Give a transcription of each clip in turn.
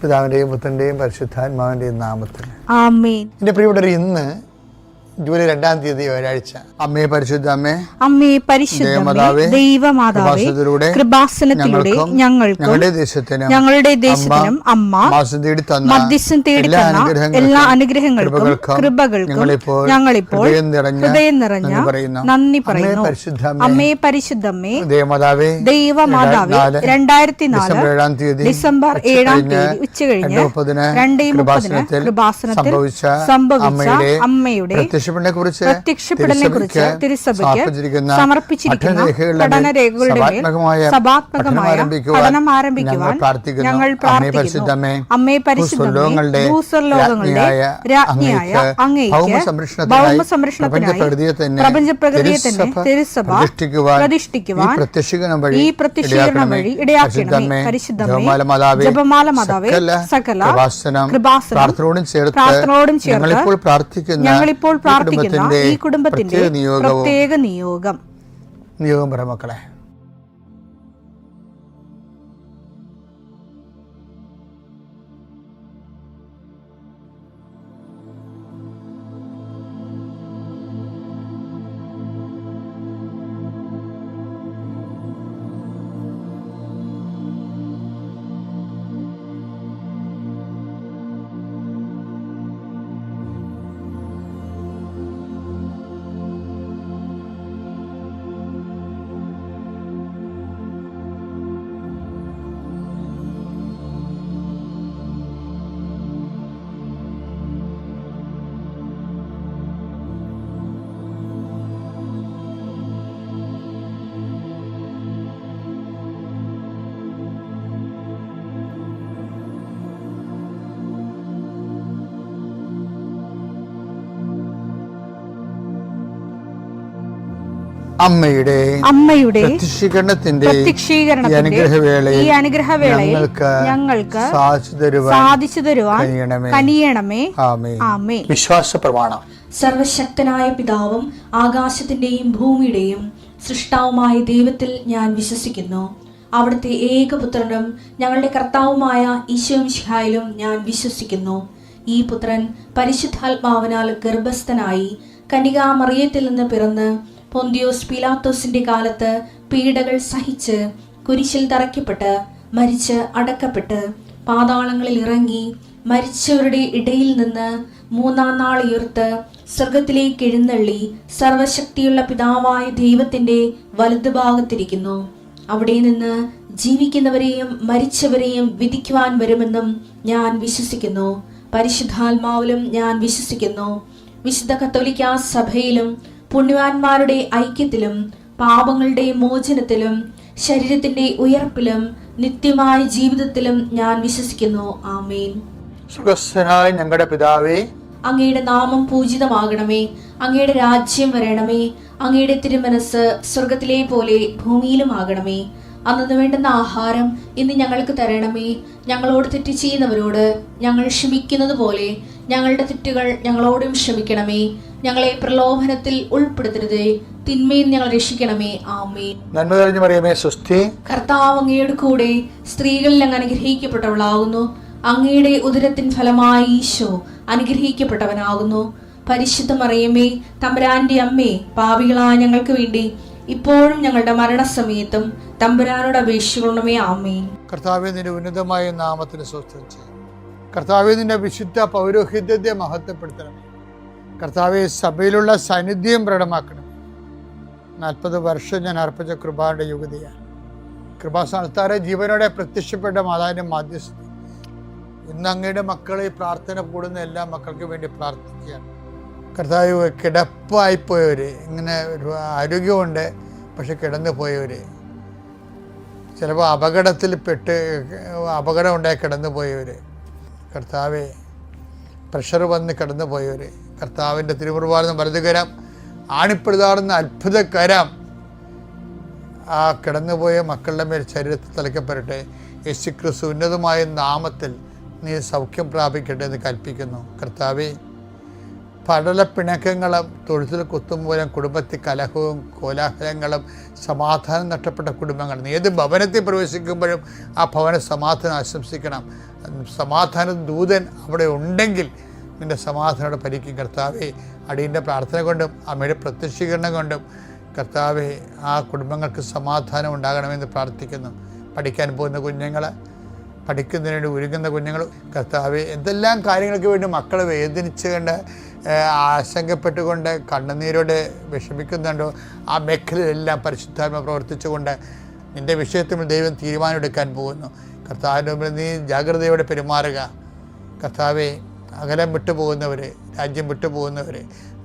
പിതാവിൻ്റെയും പുത്രൻ്റെയും പരിശുദ്ധാത്മാവിൻ്റെയും നാമത്തിൽ ആമേൻ. എൻ്റെ പ്രിയപ്പെട്ടവർ, ഇന്ന് ജൂലൈ 2-ാം തീയതി വ്യാഴാഴ്ച. അമ്മേ പരിശുദ്ധ അമ്മേ, അമ്മേ പരിശുദ്ധമേ, ദൈവമാതാവേ, കൃപാസനത്തിലൂടെ ഞങ്ങൾക്കും ഞങ്ങളുടെ ദേശത്തിനും അമ്മ മധ്യസ്ഥം തേടി തന്ന എല്ലാ അനുഗ്രഹങ്ങൾക്കും കൃപകൾക്കും ഞങ്ങളിപ്പോൾ ഹൃദയം നിറഞ്ഞ നന്ദി പറയുന്നു. അമ്മേ പരിശുദ്ധമേ, ദൈവമാതാവേ, 2004 ഡിസംബർ 7-ാം തീയതി ഉച്ചകഴിഞ്ഞ് 2:30 കൃപാസനത്തിൽ സംഭവിച്ച അമ്മയുടെ പ്രത്യക്ഷപ്പെടലിനെക്കുറിച്ച് തിരുസഭയ്ക്ക് സമർപ്പിച്ചിരിക്കുന്ന പഠനരേഖകളുടെ മേൽ സഭാത്മകമായ പഠനം ആരംഭിക്കുവാൻ ഞങ്ങൾ പ്രാർത്ഥിക്കുന്നു. അമ്മേ പരിശുദ്ധമേ, ഭൂസ്വർലോകങ്ങളുടെ രാജ്ഞിയായ അങ്ങേയ്ക്ക് ഭൗമസംരക്ഷണത്തിനായി പ്രപഞ്ചപ്രകൃതിയെ തന്നെ തിരുസഭ പ്രതിഷ്ഠിക്കുവാൻ ഈ പ്രത്യക്ഷീകരണം വഴി ഇടയാക്കണമേ. പരിശുദ്ധമേ, ജപമാല മാതാവേ, സകല കൃപാസനം പ്രാർത്ഥനയോടും ചേർത്ത് ഞങ്ങളിപ്പോൾ പ്രാർത്ഥിക്കുന്ന ഈ കുടുംബത്തിന്റെ പ്രത്യേക നിയോഗം പറ മക്കളെ. അമ്മയുടെ പ്രത്യക്ഷീകരണത്തിന്റെ ഈ അനുഗ്രഹവേളയിൽ ഞങ്ങൾക്ക് സാധിച്ചു തരുവാൻ കനിയണമേ. ആമേൻ. വിശ്വാസ പ്രമാണം. സർവശക്തനായ പിതാവും ആകാശത്തിന്റെയും ഭൂമിയുടെയും സൃഷ്ടാവുമായ ദൈവത്തിൽ ഞാൻ വിശ്വസിക്കുന്നു. അവിടുത്തെ ഏകപുത്രനും ഞങ്ങളുടെ കർത്താവുമായ ഈശോ മിശിഹായിലും ഞാൻ വിശ്വസിക്കുന്നു. ഈ പുത്രൻ പരിശുദ്ധാത്മാവിനാൽ ഗർഭസ്ഥനായി കന്യകാമറിയത്തിൽ നിന്ന് പിറന്ന് പൊന്തിയോസ് പീലാത്തോസിന്റെ കാലത്ത് പീഡകൾ സഹിച്ച് കുരിശിൽ തറയ്ക്കപ്പെട്ട് മരിച്ച് അടക്കപ്പെട്ട് പാതാളങ്ങളിൽ ഇറങ്ങി മരിച്ചവരുടെ ഇടയിൽ നിന്ന് 3-ാം നാൾ ഉയർത്ത് സ്വർഗത്തിലേക്ക് എഴുന്നള്ളി സർവശക്തിയുള്ള പിതാവായ ദൈവത്തിന്റെ വലതുഭാഗത്തിരിക്കുന്നു. അവിടെ നിന്ന് ജീവിക്കുന്നവരെയും മരിച്ചവരെയും വിധിക്കുവാൻ വരുമെന്നും ഞാൻ വിശ്വസിക്കുന്നു. പരിശുദ്ധാത്മാവിലും ഞാൻ വിശ്വസിക്കുന്നു. വിശുദ്ധ കത്തോലിക്കാ സഭയിലും പുണ്യവാന്മാരുടെ ഐക്യത്തിലും പാപങ്ങളുടെ മോചനത്തിലും ശരീരത്തിന്റെ ഉയർപ്പിലും നിത്യമായ ജീവിതത്തിലും ഞാൻ വിശ്വസിക്കുന്നു. ആമേൻ. സുഖസ്ഥനായ ഞങ്ങളുടെ പിതാവേ, അങ്ങയുടെ നാമം പൂജിതമാകണമേ. അങ്ങയുടെ രാജ്യം വരണമേ. അങ്ങയുടെ തിരുമനസ് സ്വർഗത്തിലെ പോലെ ഭൂമിയിലും ആകണമേ. അന്നു വേണ്ടുന്ന ആഹാരം ഇന്ന് ഞങ്ങൾക്ക് തരണമേ. ഞങ്ങളോട് തെറ്റ് ചെയ്യുന്നവരോട് ഞങ്ങൾ ക്ഷമിക്കുന്നത് പോലെ ഞങ്ങളുടെ തെറ്റുകൾ ഞങ്ങളോടും ക്ഷമിക്കണമേ. ഞങ്ങളെ പ്രലോഭനത്തിൽ ഉൾപ്പെടുത്തരുതേ, തിന്മയിൽ ഞങ്ങൾ രക്ഷിക്കണമേ. ആമേൻ. നന്മ നിറഞ്ഞ മറിയമേ, സ്വസ്തി. കർത്താവ് അങ്ങയുടെ കൂടെ സ്ത്രീകളിൽ അങ്ങ് അനുഗ്രഹിക്കപ്പെട്ടവളാകുന്നു. അങ്ങയുടെ ഉദരത്തിൻ ഫലമായി ഈശോ അനുഗ്രഹിക്കപ്പെട്ടവനാകുന്നു. പരിശുദ്ധ മറിയമേ, തമ്പുരാന്റെ അമ്മേ, പാപികളായ ഞങ്ങൾക്ക് വേണ്ടി ഇപ്പോഴും ഞങ്ങളുടെ മരണസമയത്തും തമ്പുരാനോട് അപേക്ഷിക്കണമേ. ആമേൻ. കർത്താവേ, നിന്റെ ഉന്നതമായ നാമത്തിന് സ്തോത്രം ചെയ്യും. കർത്താവേ, നിന്റെ വിശുദ്ധ പൗരോഹിത്യത്തെ മഹത്വപ്പെടുത്തണമേ. കർത്താവെ, സഭയിലുള്ള സാന്നിധ്യം പ്രകടമാക്കണം. 40 വർഷം ഞാൻ അർപ്പിച്ച കൃപാന്റെ യുഗതിയാണ്. കൃപാസ്ഥാനത്താറെ ജീവനോടെ പ്രത്യക്ഷപ്പെട്ട മാതാവിന്റെ മാധ്യസ്ഥ ഇന്ന് അങ്ങയുടെ മക്കളെ പ്രാർത്ഥന കൂടുന്ന എല്ലാ മക്കൾക്ക് വേണ്ടി പ്രാർത്ഥിക്കുകയാണ്. കർത്താവ്, കിടപ്പായിപ്പോയവര്, ഇങ്ങനെ ഒരു ആരോഗ്യമുണ്ട് പക്ഷെ കിടന്നു പോയവര്, ചിലപ്പോൾ അപകടം ഉണ്ടായി കിടന്നു പോയവര്, കർത്താവെ, പ്രഷർ വന്ന് കിടന്നു പോയവര്, കർത്താവിൻ്റെ തിരുമുറുവാർന്ന വലതുകരം ആണിപ്പെടുതാറുന്ന അത്ഭുതകരം ആ കിടന്നുപോയ മക്കളുടെ മേൽ ശരീരത്തിൽ തലയ്ക്കപ്പെടട്ടെ. യേശുക്രിസ്തു ഉന്നതമായ നാമത്തിൽ നീ സൗഖ്യം പ്രാപിക്കട്ടെ എന്ന് കൽപ്പിക്കുന്നു. കർത്താവേ, പടലപ്പിണക്കങ്ങളും തൊഴുത്തിൽ കുത്തുമൂലം കുടുംബത്തിൽ കലഹവും കോലാഹലങ്ങളും സമാധാനം നഷ്ടപ്പെട്ട കുടുംബങ്ങൾ. നീ ഏത് ഭവനത്തിൽ പ്രവേശിക്കുമ്പോഴും ആ ഭവന സമാധാനം ആശംസിക്കണം. സമാധാന ദൂതൻ അവിടെ ഉണ്ടെങ്കിൽ നിൻ്റെ സമാധാനോടെ ഭരിക്കും. കർത്താവേ, അടിയൻ്റെ പ്രാർത്ഥന കൊണ്ടും അമ്മയുടെ പ്രത്യക്ഷീകരണം കൊണ്ടും കർത്താവേ, ആ കുടുംബങ്ങൾക്ക് സമാധാനം ഉണ്ടാകണമെന്ന് പ്രാർത്ഥിക്കുന്നു. പഠിക്കാൻ പോകുന്ന കുഞ്ഞുങ്ങൾ, പഠിക്കുന്നതിന് വേണ്ടി ഒരുങ്ങുന്ന കുഞ്ഞുങ്ങൾ, കർത്താവേ, എന്തെല്ലാം കാര്യങ്ങൾക്ക് വേണ്ടി മക്കൾ വേദനിച്ച് കണ്ട് ആശങ്കപ്പെട്ടുകൊണ്ട് കണ്ണുനീരോടെ വിഷമിക്കുന്നുണ്ടോ ആ മേഖലയിലെല്ലാം പരിശുദ്ധാത്മ പ്രവർത്തിച്ചുകൊണ്ട് നിൻ്റെ വിഷയത്തിൽ ദൈവം തീരുമാനമെടുക്കാൻ പോകുന്നു. കർത്താവിൻ്റെ മുമ്പിൽ നീ ജാഗ്രതയോടെ പെരുമാറുക. കർത്താവെ, അകലം വിട്ടുപോകുന്നവർ, രാജ്യം വിട്ടുപോകുന്നവർ,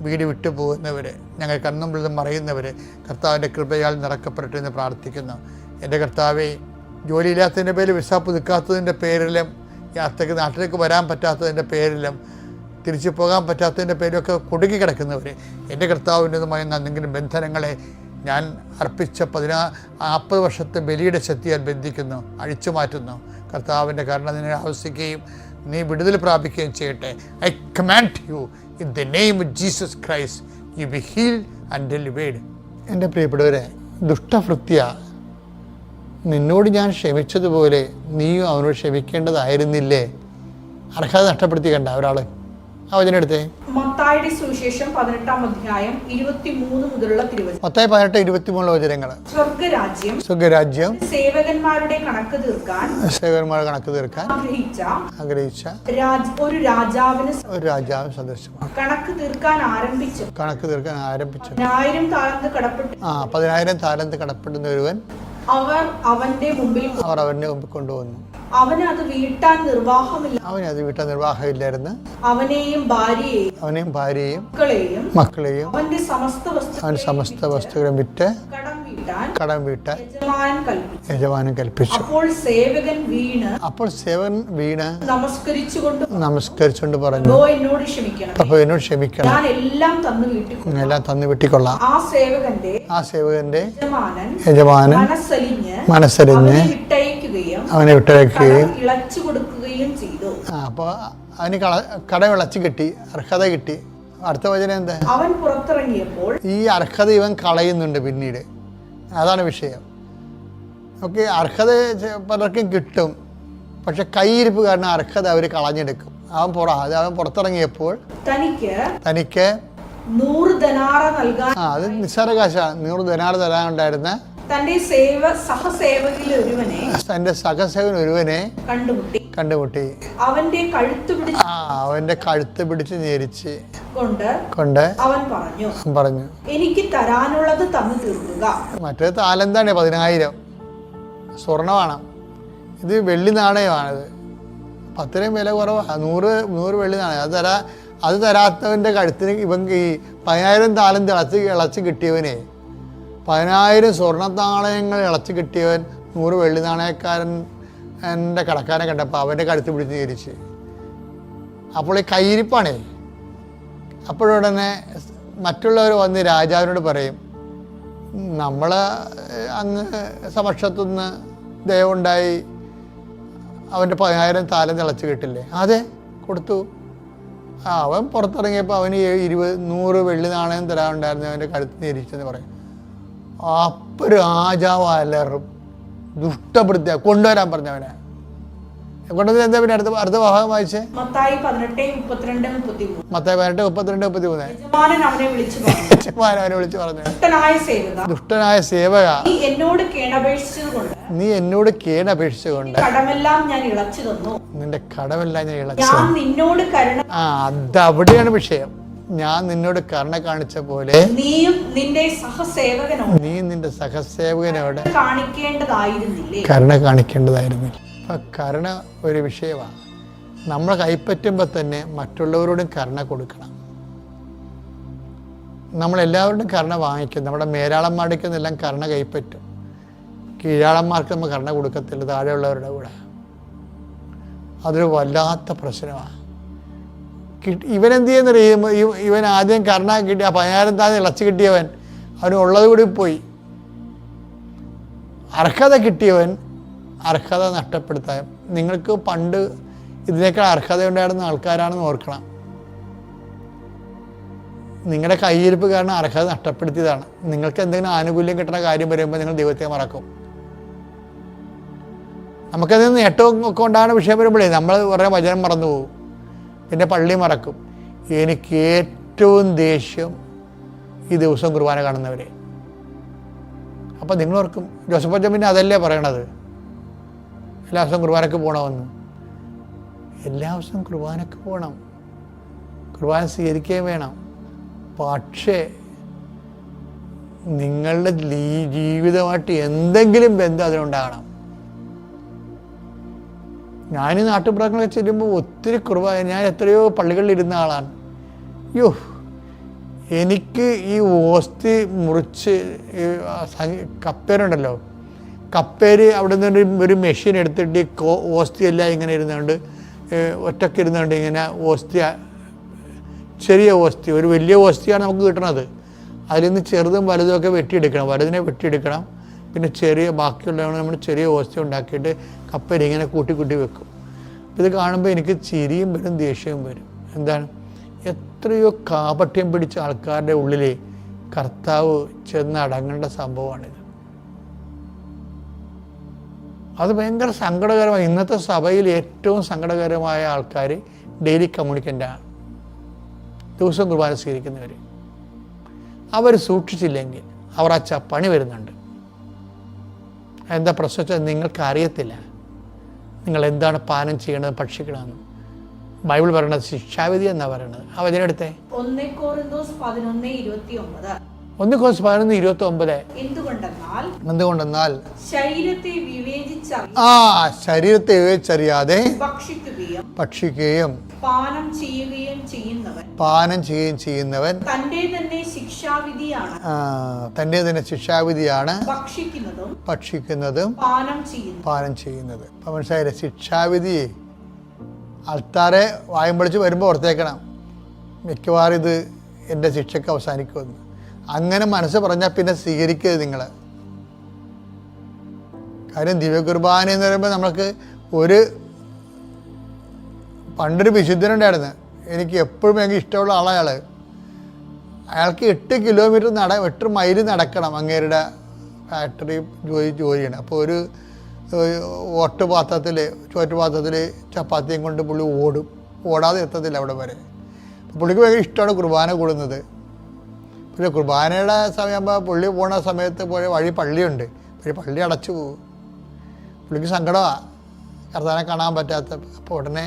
വീട് വിട്ടുപോകുന്നവർ, ഞങ്ങൾ കണ്ണുമ്പിൽ മറയുന്നവർ കർത്താവിൻ്റെ കൃപയാൽ നിറക്കപ്പെടട്ടെ എന്ന് പ്രാർത്ഥിക്കുന്നു. എൻ്റെ കർത്താവെ, ജോലിയില്ലാത്തതിൻ്റെ പേരിൽ വിസ പുതുക്കാത്തതിൻ്റെ പേരിലും യാത്രയ്ക്ക് നാട്ടിലേക്ക് വരാൻ പറ്റാത്തതിൻ്റെ പേരിലും തിരിച്ചു പോകാൻ പറ്റാത്തതിൻ്റെ പേരിലൊക്കെ കുടുങ്ങി കിടക്കുന്നവർ, എൻ്റെ കർത്താവിൻ്റെതുമായ എന്തെങ്കിലും ബന്ധനങ്ങളെ ഞാൻ അർപ്പിച്ച 40 വർഷത്തെ ബലിയുടെ ശക്തിയാൽ ബന്ധിക്കുന്നു, അഴിച്ചു മാറ്റുന്നു. കർത്താവിൻ്റെ കരുണ നിന്നെ ആവശ്യിക്കുകയും നീ വിടുതൽ പ്രാപിക്കുകയും ചെയ്യട്ടെ. I command you in the name of Jesus Christ, you be healed and delivered. എൻ്റെ പ്രിയപ്പെട്ടവരെ, ദുഷ്ടഭൃത്യ, നിന്നോട് ഞാൻ ക്ഷമിച്ചതുപോലെ നീയും അവനോട് ക്ഷമിക്കേണ്ടതായിരുന്നില്ലേ? അർഹത നഷ്ടപ്പെടുത്തി കണ്ട ഒരാൾ. ആ വചനം എടുത്തേ. മത്തായിയുടെ സുവിശേഷം 18-ാം അധ്യായം 23 മുതലുള്ള തിരുവചനം. മത്തായി 18-23 വചനങ്ങൾ. സ്വർഗ്ഗരാജ്യം സേവകന്മാരുടെ കണക്ക് തീർക്കാൻ ആഗ്രഹിച്ച ഒരു രാജാവിന് സദൃശമാണ്. കണക്ക് തീർക്കാൻ ആരംഭിച്ചു 10,000 താലന്ത് കടപ്പെടുന്ന ഒരുവൻ അവർ അവന്റെ മുമ്പിൽ കൊണ്ടുവന്നു. അവന് അത് വീട്ടാൻ നിർവാഹമില്ലായിരുന്നു. അവനെയും ഭാര്യയെയും മക്കളെയും അവന്റെ സമസ്ത വസ്തുക്കളും വിറ്റ് കടം വീട്ടാൻ യജമാനൻ കൽപ്പിച്ചു. അപ്പോൾ സേവകൻ വീണ് നമസ്കരിച്ചുകൊണ്ട് പറഞ്ഞു, അപ്പൊ എന്നോട് ക്ഷമിക്കണം, ഞാൻ എല്ലാം തന്നു വീട്ടിക്കൊള്ളാം. ആ സേവകന്റെ യജമാനൻ മനസ്സലിഞ്ഞ് അവനെ വിട്ടയക്കുകയും അപ്പോൾ അവന് കടം ഇളച്ചു കിട്ടി, അർഹത കിട്ടി. അടുത്ത വചനം എന്താ? അവൻ പുറത്തിറങ്ങിയപ്പോൾ ഈ അർഹത ഇവൻ കളയുന്നുണ്ട് പിന്നീട്. അതാണ് വിഷയം. ഓക്കെ, അർഹത പലർക്കും കിട്ടും, പക്ഷെ കൈയിരിപ്പ് കാരണം അർഹത അവർ കളഞ്ഞെടുക്കും. അവൻ പുറത്തിറങ്ങിയപ്പോൾ തനിക്ക് 100 ദനാറ നൽകാൻ, അത് നിസ്സാര കാശാണ്, 100 ദനാറ തരാനുണ്ടായിരുന്ന തന്റെ സഹസേവൻ ഒരുവനെ കണ്ടുമുട്ടി. അവന്റെ കഴുത്ത് പിടിച്ച് ഞെരിച്ച് കൊണ്ട് അവൻ പറഞ്ഞു, എനിക്ക് തരാനുള്ളത് തന്നു തീർക്കുക. മറ്റേ താലന്താണ് 10,000 സ്വർണ്ണമാണ്. ഇത് വെള്ളി നാണയമാണിത്. 10 വില കുറവാണ്. 100 വെള്ളി നാണയം. അത് തരാത്തവൻ്റെ കഴുത്തിന് ഇവൻ ഈ 10,000 താലന്ത് ഇളച്ച് കിട്ടിയവനെ, 10,000 സ്വർണ്ണ നാണയങ്ങൾ ഇളച്ച് കിട്ടിയവൻ 100 വെള്ളി നാണയക്കാരൻ എൻ്റെ കടക്കാരനെ കണ്ടപ്പോൾ അവൻ്റെ കഴുത്ത് പിടിച്ച് തിരിച്ച്. അപ്പോൾ ഈ കയ്യിരിപ്പാണേ. അപ്പോഴുടനെ മറ്റുള്ളവർ വന്ന് രാജാവിനോട് പറയും, നമ്മൾ അങ്ങ് സമക്ഷത്തുനിന്ന് ദയവുണ്ടായി അവൻ്റെ 10,000 താലന്ത് ഇളച്ച് കിട്ടില്ലേ? അതെ, കൊടുത്തു. അവൻ പുറത്തിറങ്ങിയപ്പോൾ അവന് 100 വെള്ളി നാണയം തരാനുണ്ടായിരുന്നു, അവൻ്റെ കഴുത്ത് തിരിച്ചെന്ന് പറയും. അപ്പോൾ രാജാവ് അലറും, ദുഷ്ടഭൃത്യ കൊണ്ടുവരാൻ പറഞ്ഞവനെ കൊണ്ടുവന്ന്. എന്താ പിന്നെ അടുത്ത ഭാഗം വായിച്ചേ? മത്തായി 18:32-33. അവനെ വിളിച്ചു പറഞ്ഞു, ദുഷ്ടനായ സേവക, നീ എന്നോട് കേണപേക്ഷിച്ചുകൊണ്ട് നിന്റെ കടമെല്ലാം ഞാൻ ഇളച്ചു. അതവിടെയാണ് വിഷയം. ഞാൻ നിന്നോട് കരുണ കാണിച്ച പോലെ നീ നിന്റെ സഹസേവകനോട് കരുണ കാണിക്കേണ്ടതായിരുന്നില്ല. അപ്പം കരുണ ഒരു വിഷയമാണ്. നമ്മൾ കൈപ്പറ്റുമ്പോൾ തന്നെ മറ്റുള്ളവരോടും കരുണ കൊടുക്കണം. നമ്മളെല്ലാവരോടും കരുണ വാങ്ങിക്കും. നമ്മുടെ മേലാളന്മാർക്കെല്ലാം കരുണ കൈപ്പറ്റും. കീഴാളന്മാർക്ക് നമ്മൾ കരുണ കൊടുക്കത്തില്ല, താഴെയുള്ളവരുടെ കൂടെ. അതൊരു വല്ലാത്ത പ്രശ്നമാണ്. ഇവനെന്ത് ചെയ്യുന്നറിയുമ്പോൾ ഇവൻ ആദ്യം കരുണ കിട്ടി, ആ 10,000 താഴെ ഇളച്ച് കിട്ടിയവൻ അവന് ഉള്ളത് കൂടി പോയി. അർഹത കിട്ടിയവൻ അർഹത നഷ്ടപ്പെടുത്താൻ. നിങ്ങൾക്ക് പണ്ട് ഇതിനേക്കാൾ അർഹത ഉണ്ടായിരുന്ന ആൾക്കാരാണെന്ന് ഓർക്കണം. നിങ്ങളുടെ കയ്യിരിപ്പ് കാരണം അർഹത നഷ്ടപ്പെടുത്തിയതാണ്. നിങ്ങൾക്ക് എന്തെങ്കിലും ആനുകൂല്യം കിട്ടുന്ന കാര്യം വരുമ്പോൾ നിങ്ങൾ ദൈവത്തെ മറക്കും. നമുക്കതിൽ നിന്ന് നേട്ടവും ഒക്കെ ഉണ്ടാകുന്ന വിഷയം വരുമ്പോഴേ നമ്മൾ കുറേ വചനം മറന്നു പോകും, പിന്നെ പള്ളി മറക്കും. എനിക്ക് ഏറ്റവും ദേഷ്യം ഈ ദിവസം കുർബാന കാണുന്നവരെ. അപ്പം നിങ്ങളോർക്കും ജോസഫ് അച്ഛൻ പിന്നെ അതല്ലേ പറയണത് എല്ലാ ദിവസവും കുർബാനക്ക് പോകണമെന്ന്. എല്ലാ ദിവസവും കുർബാനക്ക് പോകണം, കുർബാന സ്വീകരിക്കുകയും വേണം. പക്ഷേ നിങ്ങളുടെ ജീവിതമായിട്ട് എന്തെങ്കിലും ബന്ധം അതിനുണ്ടാകണം. ഞാൻ ഈ നാട്ടുപുറങ്ങളൊക്കെ ചെല്ലുമ്പോൾ ഒത്തിരി കുർബാന, ഞാൻ എത്രയോ പള്ളികളിൽ ഇരുന്ന ആളാണ്. യോ, എനിക്ക് ഈ ഓസ്തി മുറിച്ച് കപ്പേരുണ്ടല്ലോ, കപ്പേര് അവിടെ നിന്ന് ഒരു മെഷീൻ എടുത്തിട്ട് ഓസ്തി എല്ലാം ഇങ്ങനെ ഇരുന്നുകൊണ്ട് ഒറ്റയ്ക്ക് ഇരുന്നുകൊണ്ട് ഇങ്ങനെ ഓസ്തി, ചെറിയ ഓസ്തി, ഒരു വലിയ ഓസ്തിയാണ് നമുക്ക് കിട്ടണത്. അതിൽ നിന്ന് ചെറുതും വലുതും ഒക്കെ വെട്ടിയെടുക്കണം. വലുതിനെ വെട്ടിയെടുക്കണം, പിന്നെ ചെറിയ ബാക്കിയുള്ളതാണ് നമ്മൾ ചെറിയ ഓസ്തി ഉണ്ടാക്കിയിട്ട് കപ്പേര് ഇങ്ങനെ കൂട്ടി കൂട്ടി വെക്കും. ഇത് കാണുമ്പോൾ എനിക്ക് ചിരിയും വരും ദേഷ്യവും വരും. എന്താണ്, എത്രയോ കാപട്യം പിടിച്ച ആൾക്കാരുടെ ഉള്ളിൽ കർത്താവ് ചെന്നടങ്ങേണ്ട സംഭവമാണിത്. അത് ഭയങ്കര സങ്കടകരമായി. ഇന്നത്തെ സഭയിൽ ഏറ്റവും സങ്കടകരമായ ആൾക്കാർ ഡെയിലി കമ്മ്യൂണിക്കൻ്റാണ്. ദിവസം കുർബാന സ്വീകരിക്കുന്നവർ. അവർ സൂക്ഷിച്ചില്ലെങ്കിൽ അവർ ആ പണി വരുന്നുണ്ട്. എന്താ പ്രശ്നം? നിങ്ങൾക്ക് അറിയത്തില്ല നിങ്ങൾ എന്താണ് പാനം ചെയ്യണത്, ഭക്ഷിക്കണമെന്ന്. ബൈബിൾ പറയണത് ശിക്ഷാവിധി എന്നാണ് പറയണത്. ആ വചനെടുത്തേ, 1 കൊരിന്തോസ് 11:29. 1 കൊരിന്തോസ് 11:29. എന്തുകൊണ്ടെന്നാൽ ശരീരത്തെ വിവേചിച്ചറിയാതെ ശരീരത്തെ വിവേചിച്ചറിയാതെ ഭക്ഷിക്കുകയും പാനം ചെയ്യുകയും ചെയ്യുന്നവൻ തൻ്റെ തന്നെ ശിക്ഷാവിധിയാണ് ഭക്ഷിക്കുന്നതും പാനം ചെയ്യുന്നത്. അപ്പം മനസ്സിലായില്ലേ? ശിക്ഷാവിധി ആൾക്കാരെ വായും പൊളിച്ച് വരുമ്പോൾ ഓർത്തേക്കണം, മിക്കവാറും ഇത് എൻ്റെ ശിക്ഷയ്ക്ക് അവസാനിക്കുമെന്ന്. അങ്ങനെ മനസ്സ് പറഞ്ഞാൽ പിന്നെ സ്വീകരിക്കരുത് നിങ്ങൾ. കാര്യം ദിവ്യകുർബാന എന്ന് പറയുമ്പോൾ നമ്മൾക്ക് പണ്ടൊരു വിശുദ്ധനുണ്ടായിരുന്നു, എനിക്ക് എപ്പോഴും എനിക്ക് ഇഷ്ടമുള്ള ആളയാൾ. അയാൾക്ക് 8 കിലോമീറ്റർ 8 മൈൽ നടക്കണം അങ്ങേരുടെ ഫാക്ടറി ജോലിയാണ്. അപ്പോൾ ഒരു ചോറ്റുപാത്രത്തിൽ ചപ്പാത്തിയും കൊണ്ട് പുള്ളി ഓടാതെ എത്തത്തില്ല അവിടെ വരെ. പുള്ളിക്ക് ഭയങ്കര ഇഷ്ടമാണ് കുർബാന കൂടുന്നത്. പക്ഷേ കുർബാനയുടെ സമയമാകുമ്പോൾ പുള്ളി പോണ സമയത്ത് പോയ വഴി പള്ളിയുണ്ട്, പക്ഷേ പള്ളി അടച്ചു പോകും. പുള്ളിക്ക് സങ്കടമാണ് കർത്താവിനെ കാണാൻ പറ്റാത്ത. അപ്പോൾ ഉടനെ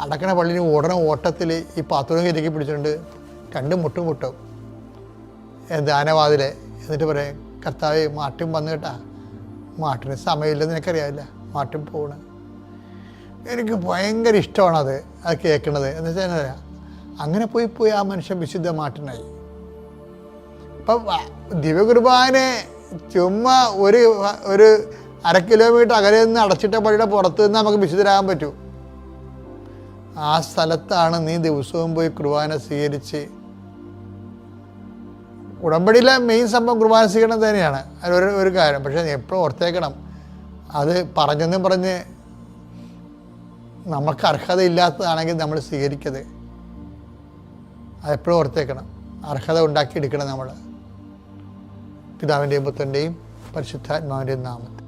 അടക്കണ പള്ളിന് ഓട്ടത്തിൽ ഈ പാത്രം കയറ്റി പിടിച്ചുകൊണ്ട് മുട്ടും ദാനവാതിലെ. എന്നിട്ട് പറയും, കർത്താവേ മാട്ടും വന്നു കേട്ടാ, മാട്ടിന് സമയമില്ലെന്ന് എനിക്കറിയാമില്ല, മാട്ടും പോകണം. എനിക്ക് ഭയങ്കര ഇഷ്ടമാണത് കേൾക്കണത്. എന്ന് വെച്ചാൽ അങ്ങനെ പോയി ആ മനുഷ്യൻ വിശുദ്ധ മാട്ടിനായി. അപ്പം ദിവ്യകുർബാന ചുമ്മാ ഒരു 1/2 കിലോമീറ്റർ അകലെ നിന്ന് അടച്ചിട്ട പള്ളിയുടെ പുറത്ത് നിന്ന് നമുക്ക് വിശുദ്ധരാകാൻ പറ്റൂ. ആ സ്ഥലത്താണ് നീ ദിവസവും പോയി കുർബാന സ്വീകരിച്ച്. ഉടമ്പടിയിലെ മെയിൻ സംഭവം കുർബാന സ്വീകരണം തന്നെയാണ്, അതിലൊരു കാര്യം. പക്ഷേ എപ്പോഴും ഓർത്തേക്കണം, അത് പറഞ്ഞ് നമുക്ക് അർഹതയില്ലാത്തതാണെങ്കിൽ നമ്മൾ സ്വീകരിക്കരുത്. അതെപ്പോഴും ഓർത്തേക്കണം. അർഹത ഉണ്ടാക്കിയെടുക്കണം നമ്മൾ. പിതാവിൻ്റെയും പുത്രൻ്റെയും പരിശുദ്ധാത്മാവിൻ്റെയും നാമത്തിൽ.